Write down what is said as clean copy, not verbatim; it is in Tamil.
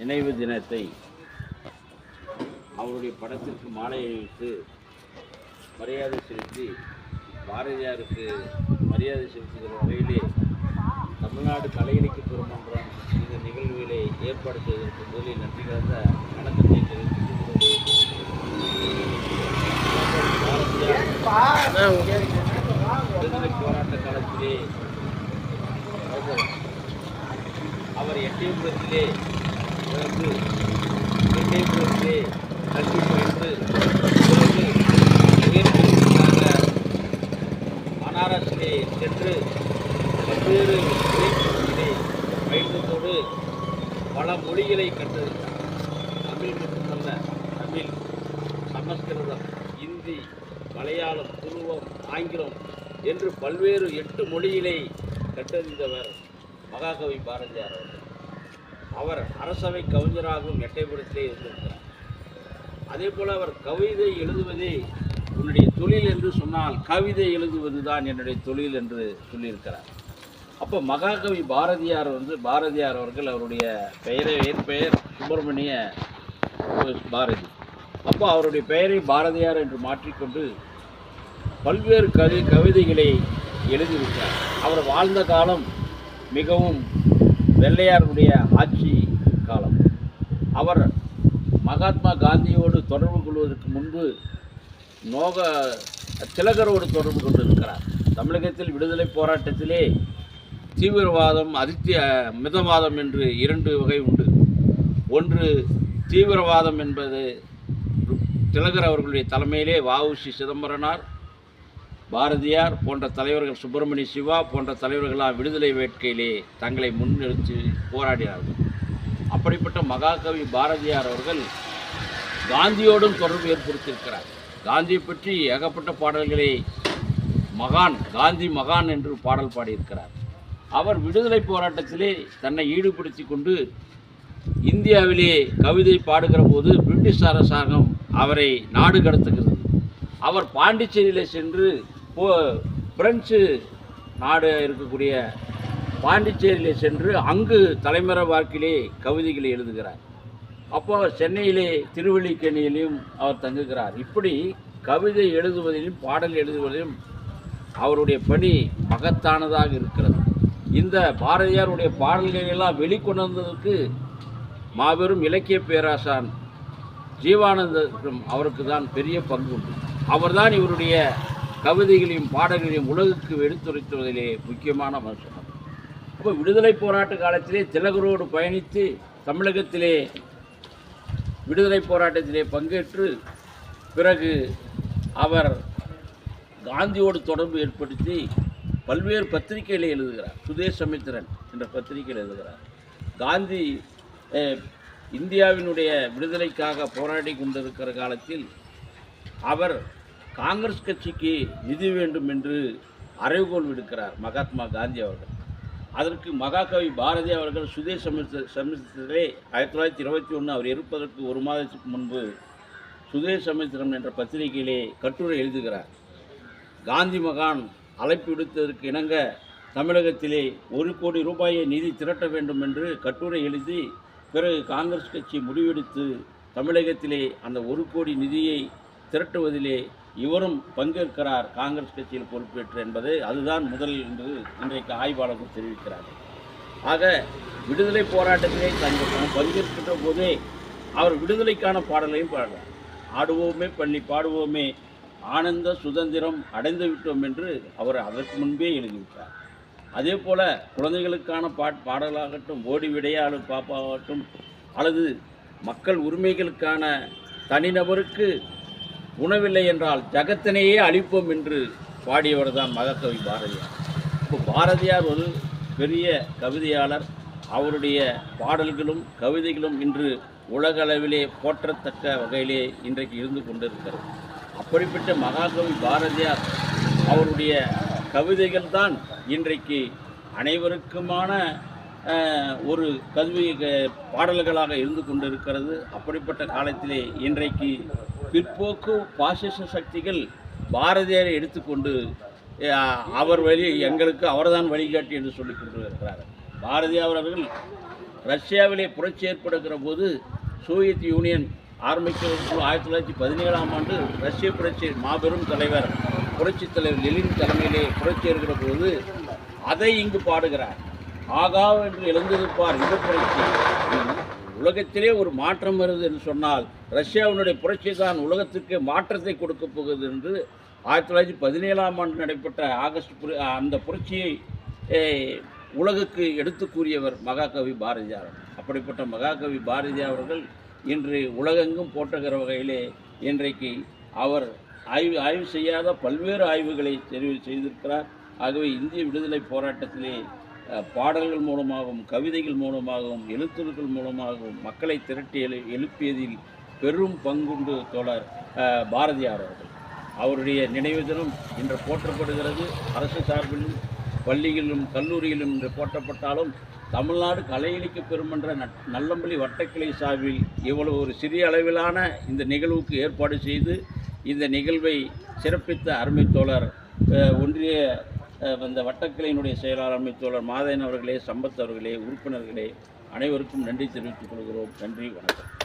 நினைவு தினத்தை அவருடைய படத்திற்கு மாலை அணிவித்து மரியாதை செலுத்தி பாரதியாருக்கு மரியாதை செலுத்துகிற வகையிலே தமிழ்நாடு கலை இலக்கிய பெருமன்றம் இந்த நிகழ்வுகளை ஏற்பாடு செய்வதற்கு முதலில் நன்றி கலந்த வணக்கத்தை தெரிவித்துக் விடுதலை போராட்ட காலத்திலே அவர் எட்டயபுரத்திலே பிறந்து எட்டயபுரத்திலே கல்வி பயின்று பிறகு உயர்கல்விக்காக பனாரஸிலே சென்று பல்வேறு இலக்கியங்களை பயின்றதோடு பல மொழிகளை கற்றிருக்கிறார். தமிழ் மட்டுமல்ல, தமிழ், சமஸ்கிருதம், இந்தி, மலையாளம், துருவம், ஆங்கிலம் என்று பல்வேறு 8 மொழிகளை கற்றறிந்தவர் மகாகவி பாரதியார் அவர்கள். அவர் அரசவை கவிஞராகவும் எட்டயபுரத்திலே இருந்திருக்கிறார். அதே போல் அவர் கவிதை எழுதுவதே உன்னுடைய தொழில் என்று சொன்னால் கவிதை எழுதுவது தான் என்னுடைய தொழில் என்று சொல்லியிருக்கிறார். அப்போ மகாகவி பாரதியார் அவர்கள் அவருடைய பெயர் சுப்பிரமணிய பாரதி. அப்போ அவருடைய பெயரை பாரதியார் என்று மாற்றிக்கொண்டு பல்வேறு கவிதைகளை எழுதியிருக்கிறார். அவர் வாழ்ந்த காலம் மிகவும் வெள்ளையாருடைய ஆட்சி காலம். அவர் மகாத்மா காந்தியோடு தொடர்பு கொள்வதற்கு முன்பு திலகரோடு தொடர்பு கொண்டிருக்கிறார். தமிழகத்தில் விடுதலை போராட்டத்திலே தீவிரவாதம், மிதவாதம் என்று 2 வகை உண்டு. ஒன்று தீவிரவாதம் என்பது திலகர் அவர்களுடைய தலைமையிலே வ.உ.சி. சிதம்பரனார், பாரதியார் போன்ற தலைவர்கள், சுப்பிரமணிய சிவா போன்ற தலைவர்களால் விடுதலை வேட்கையிலே தங்களை முன்னிறுத்தி போராடினார்கள். அப்படிப்பட்ட மகாகவி பாரதியார் அவர்கள் காந்தியோடும் தொடர்பு ஏற்படுத்தியிருக்கிறார். காந்தியை பற்றி ஏகப்பட்ட பாடல்களை காந்தி மகான் என்று பாடல் பாடியிருக்கிறார். அவர் விடுதலை போராட்டத்திலே தன்னை ஈடுபடுத்தி கொண்டு இந்தியாவிலே கவிதை பாடுகிற போது பிரிட்டிஷ் அரசாங்கம் அவரை நாடு கடத்துகிறது. அவர் பாண்டிச்சேரியிலே சென்று பிரெஞ்சு நாடு இருக்கக்கூடிய பாண்டிச்சேரியிலே சென்று அங்கு தலைமறை வாக்கிலே கவிதைகளை எழுதுகிறார். அப்போ சென்னையிலே திருவல்லிக்கேணியிலும் அவர் தங்குகிறார். இப்படி கவிதை எழுதுவதிலும் பாடல் எழுதுவதிலும் அவருடைய பணி மகத்தானதாக இருக்கிறது. இந்த பாரதியாருடைய பாடல்களை எல்லாம் வெளிக்கொணர்ந்ததற்கு மாபெரும் இலக்கிய பேராசான் ஜீவானந்தம் அவருக்கு தான் பெரிய பங்கு உண்டு. அவர்தான் இவருடைய கவிதைகளையும் பாடல்களையும் உலகுக்கு எடுத்துரைத்துவதிலே முக்கியமான மனுஷன். அப்போ விடுதலை போராட்ட காலத்திலே திலகரோடு பயணித்து தமிழகத்திலே விடுதலை போராட்டத்திலே பங்கேற்று பிறகு அவர் காந்தியோடு தொடர்பு ஏற்படுத்தி பல்வேறு பத்திரிகைகளை எழுதுகிறார். சுதேசமித்திரன் என்ற பத்திரிகையில் எழுதுகிறார். காந்தி இந்தியாவினுடைய விடுதலைக்காக போராடி கொண்டிருக்கிற காலத்தில் அவர் காங்கிரஸ் கட்சிக்கு நிதி வேண்டும் என்று அறைகோல் விடுக்கிறார் மகாத்மா காந்தி அவர்கள். அதற்கு மகாகவி பாரதி அவர்கள் சுதேசமித்திரத்திலே 1921 அவர் இருப்பதற்கு 1 மாதத்துக்கு முன்பு சுதேசமித்திரம் என்ற பத்திரிகையிலே கட்டுரை எழுதுகிறார். காந்தி மகான் அழைப்பு விடுத்ததற்கு இணங்க தமிழகத்திலே 1 கோடி ரூபாயை நிதி திரட்ட வேண்டும் என்று கட்டுரை எழுதி பிறகு காங்கிரஸ் கட்சி முடிவெடுத்து தமிழகத்திலே அந்த 1 கோடி நிதியை திரட்டுவதிலே இவரும் பங்கேற்கிறார், காங்கிரஸ் கட்சியில் பொறுப்பேற்று என்பது அதுதான் முதல் என்று இன்றைக்கு ஆய்வாளர்கள் தெரிவிக்கிறார்கள். ஆக விடுதலை போராட்டத்திலே தங்கள் பங்கேற்கின்ற போதே அவர் விடுதலைக்கான பாடலையும் பாடுறார். ஆடுவோமே பள்ளி பாடுவோமே ஆனந்த சுதந்திரம் அடைந்து விட்டோம் என்று அவர் அதற்கு முன்பே எழுதிவிட்டார். அதே போல் குழந்தைகளுக்கான பாடலாகட்டும், ஓடி விடையாளு பாப்பாகட்டும், அல்லது மக்கள் உரிமைகளுக்கான தனிநபருக்கு உணவில்லை என்றால் ஜகத்தினையே அழிப்போம் என்று பாடியவர் தான் மகாகவி பாரதியார். இப்போ பாரதியார் ஒரு பெரிய கவிதையாளர். அவருடைய பாடல்களும் கவிதைகளும் இன்று உலகளவிலே போற்றத்தக்க வகையிலே இன்றைக்கு இருந்து கொண்டிருக்கிறது. அப்படிப்பட்ட மகாகவி பாரதியார் அவருடைய கவிதைகள் தான் இன்றைக்கு அனைவருக்குமான ஒரு கல்வி பாடல்களாக இருந்து கொண்டிருக்கிறது. அப்படிப்பட்ட காலத்திலே இன்றைக்கு பிற்போக்கு பாசிச சக்திகள் பாரதியாரை எடுத்துக்கொண்டு அவர் வழி எங்களுக்கு அவர்தான் வழிகாட்டி என்று சொல்லிக் கொண்டு இருக்கிறார்கள். பாரதியார் அவர்கள் ரஷ்யாவிலே புரட்சி ஏற்படுகிற போது சோவியத் யூனியன் ஆரம்பிக்கிறதுக்கு 1917ஆம் ஆண்டு ரஷ்ய புரட்சி மாபெரும் தலைவர் புரட்சித் தலைவர் லெனின் தலைமையிலே புரட்சி ஏறுகிற போது அதை இங்கு பாடுகிறார். ஆகா என்று எழுந்திருப்பார் இந்த புரட்சி. உலகத்திலே ஒரு மாற்றம் வருது என்று சொன்னால் ரஷ்யாவினுடைய புரட்சி தான் உலகத்துக்கு மாற்றத்தை கொடுக்க போகுது என்று 1917ஆம் ஆண்டு நடைபெற்ற அந்த புரட்சியை உலகுக்கு எடுத்து கூறியவர் மகாகவி பாரதியார். அப்படிப்பட்ட மகாகவி பாரதியார் அவர்கள் இன்று உலகெங்கும் போற்றுகிற வகையிலே இன்றைக்கு அவர் ஆய்வு செய்யாத பல்வேறு ஆய்வுகளை தெரிவு செய்திருக்கிறார். ஆகவே இந்திய விடுதலை போராட்டத்திலே பாடல்கள் மூலமாகவும் கவிதைகள் மூலமாகவும் எழுத்துக்கள் மூலமாகவும் மக்களை திரட்டி எழுப்பியதில் பெரும் பங்குண்டு தோழர் பாரதியார் அவர்கள். அவருடைய நினைவு தினம் இன்று போற்றப்படுகிறது. அரசு சார்பிலும் பள்ளிகளிலும் கல்லூரிகளிலும் இன்று போற்றப்பட்டாலும் தமிழ்நாடு கலை இலக்கிய பெருமன்ற நல்லம்பள்ளி வட்டக்கிளை சார்பில் இவ்வளவு ஒரு சிறிய அளவிலான இந்த நிகழ்வுக்கு ஏற்பாடு செய்து இந்த நிகழ்வை சிறப்பித்த அருமை தோழர் ஒன்றிய இந்த வட்டக்கிளையினுடைய செயலாளர் அருமை தோழர் மாதேன் அவர்களே, சம்பத் அவர்களே, உறுப்பினர்களே அனைவருக்கும் நன்றி தெரிவித்துக் கொள்கிறோம். நன்றி, வணக்கம்.